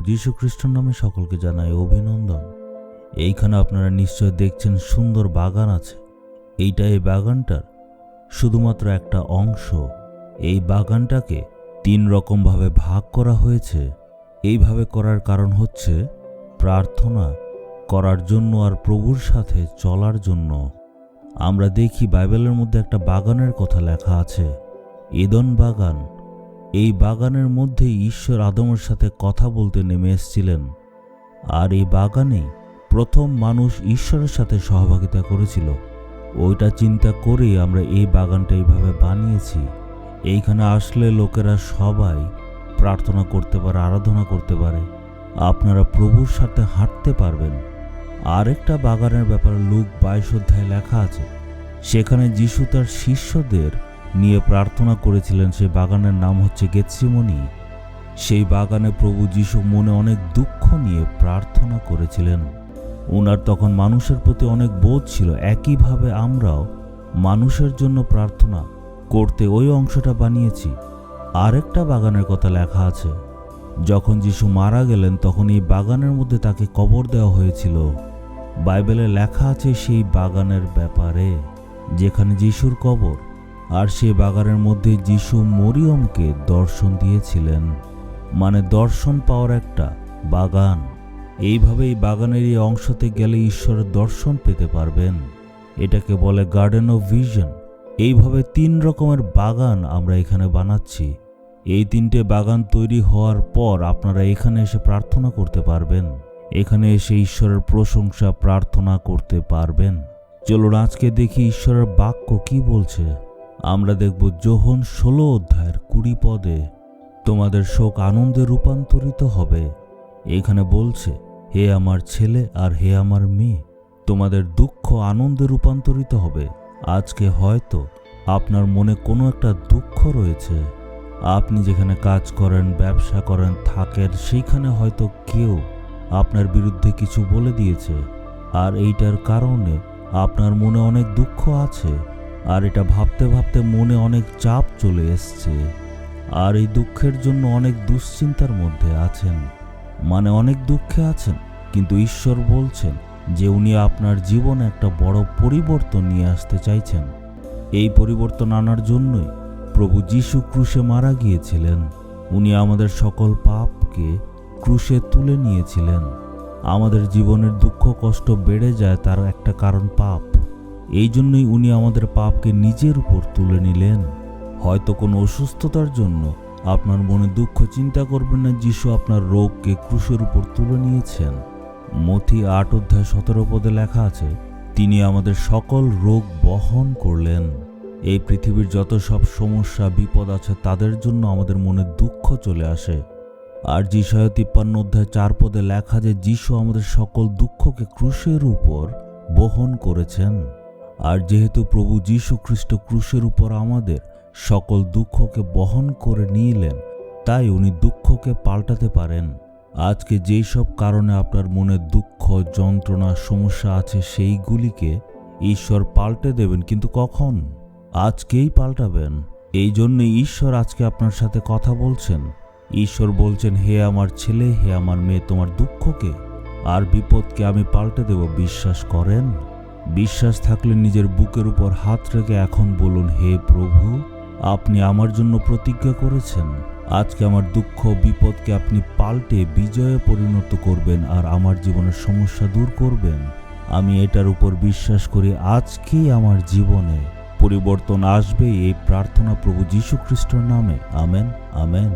যীশু খ্রিস্টের নামে সকলকে জানাই অভিনন্দন। এইখানে আপনারা নিশ্চয় দেখছেন সুন্দর বাগান আছে। এই বাগানটার শুধুমাত্র একটা অংশ। এই বাগানটাকে 3 রকমভাবে ভাগ করা হয়েছে। এইভাবে করার কারণ হচ্ছে প্রার্থনা করার জন্য আর প্রভুর সাথে চলার জন্য। আমরা দেখি বাইবেলের মধ্যে একটা বাগানের কথা লেখা আছে, এদন বাগান। এই বাগানের মধ্যে ঈশ্বর আদমের সাথে কথা বলতে নেমে এসেছিলেন। আর এই বাগানেই প্রথম মানুষ ঈশ্বরের সাথে সহভাগিতা করেছিল। ওইটা চিন্তা করেই আমরা এই বাগানটা এইভাবে বানিয়েছি। এইখানে আসলে লোকেরা সবাই প্রার্থনা করতে পারে, আরাধনা করতে পারে, আপনারা প্রভুর সাথে হাঁটতে পারবেন। আরেকটা বাগানের ব্যাপারে লুক 22 অধ্যায়ে লেখা আছে, সেখানে যিশু তার শিষ্যদের নিয়ে প্রার্থনা করেছিলেন। সেই বাগানের নাম হচ্ছে গেতসেমনি। সেই বাগানে প্রভু যিশু মনে অনেক দুঃখ নিয়ে প্রার্থনা করেছিলেন। ওনার তখন মানুষের প্রতি অনেক বোধ ছিল। একইভাবে আমরাও মানুষের জন্য প্রার্থনা করতে ওই অংশটা বানিয়েছি। আরেকটা বাগানের কথা লেখা আছে, যখন যিশু মারা গেলেন তখন এই বাগানের মধ্যে তাকে কবর দেওয়া হয়েছিল। বাইবেলে লেখা আছে সেই বাগানের ব্যাপারে, যেখানে যিশুর কবর। আর সেই বাগানের মধ্যে যিশু মরিয়মকে দর্শন দিয়েছিলেন, মানে দর্শন পাওয়ার একটা বাগান। এইভাবে এই বাগানের এই অংশতে গেলে ঈশ্বরের দর্শন পেতে পারবেন। এটাকে বলে গার্ডেন অফ ভিশন। এইভাবে 3 রকমের বাগান আমরা এখানে বানাচ্ছি। এই 3টে বাগান তৈরি হওয়ার পর আপনারা এখানে এসে প্রার্থনা করতে পারবেন। এখানে এসে ঈশ্বরের প্রশংসা প্রার্থনা করতে পারবেন। চলুন আজকে দেখি ঈশ্বরের বাক্য কি বলছে। আমরা দেখব যোহন 16 অধ্যায়ের 20 পদে, তোমাদের শোক আনন্দে রূপান্তরিত হবে। এখানে বলছে, হে আমার ছেলে আর হে আমার মেয়ে, তোমাদের দুঃখ আনন্দে রূপান্তরিত হবে। আজকে হয়তো আপনার মনে কোনো একটা দুঃখ রয়েছে। আপনি যেখানে কাজ করেন, ব্যবসা করেন, থাকেন, সেইখানে হয়তো কেউ আপনার বিরুদ্ধে কিছু বলে দিয়েছে। আর এইটার কারণে আপনার মনে অনেক দুঃখ আছে। আর এটা ভাবতে ভাবতে মনে অনেক চাপ চলে এসছে। আর এই দুঃখের জন্য অনেক দুশ্চিন্তার মধ্যে আছেন, মানে অনেক দুঃখে আছেন। কিন্তু ঈশ্বর বলছেন যে উনি আপনার জীবনে একটা বড় পরিবর্তন নিয়ে আসতে চাইছেন। এই পরিবর্তন আনার জন্যই প্রভু যিশু ক্রুশে মারা গিয়েছিলেন। উনি আমাদের সকল পাপকে ক্রুশে তুলে নিয়েছিলেন। আমাদের জীবনের দুঃখ কষ্ট বেড়ে যায় তার একটা কারণ পাপ। এই জন্যই উনি আমাদের পাপকে নিজের উপর তুলে নিলেন। হয়তো কোনো অসুস্থতার জন্য আপনার মনে দুঃখ, চিন্তা করবেন না, যিশু আপনার রোগকে ক্রুশের উপর তুলে নিয়েছেন। মথি 8 অধ্যায় 17 পদে লেখা আছে, তিনি আমাদের সকল রোগ বহন করলেন। এই পৃথিবীর যত সব সমস্যা বিপদ আছে তাদের জন্য আমাদের মনে দুঃখ চলে আসে। আর যিশায়া 53 অধ্যায় 4 পদে লেখা যে যিশু আমাদের সকল দুঃখকে ক্রুশের উপর বহন করেছেন। আর যেহেতু প্রভু যিশু খ্রিস্ট ক্রুশের উপর আমাদের সকল দুঃখকে বহন করে নিলেন, তাই উনি দুঃখকে পাল্টাতে পারেন। আজকে যেই সব কারণে আপনার মনে দুঃখ, যন্ত্রণা, সমস্যা আছে, সেইগুলিকে ঈশ্বর পাল্টে দেবেন। কিন্তু কখন? আজকেই পাল্টাবেন। এই জন্যে ঈশ্বর আজকে আপনার সাথে কথা বলছেন। ঈশ্বর বলছেন, হে আমার ছেলে, হে আমার মেয়ে, তোমার দুঃখকে আর বিপদকে আমি পাল্টে দেব। বিশ্বাস করেন? বিশ্বাস থাকলে নিজের বুকের উপর হাত রেখে এখন বলুন, হে প্রভু, আপনি আমার জন্য প্রতিজ্ঞা করেছেন। আজকে আমার দুঃখ বিপদকে আপনি পাল্টে বিজয়ে পরিণত করবেন আর আমার জীবনের সমস্যা দূর করবেন। আমি এটার উপর বিশ্বাস করি। আজকেই আমার জীবনে পরিবর্তন আসবে। এই প্রার্থনা প্রভু যীশু খ্রিস্টের নামে। Amen, amen.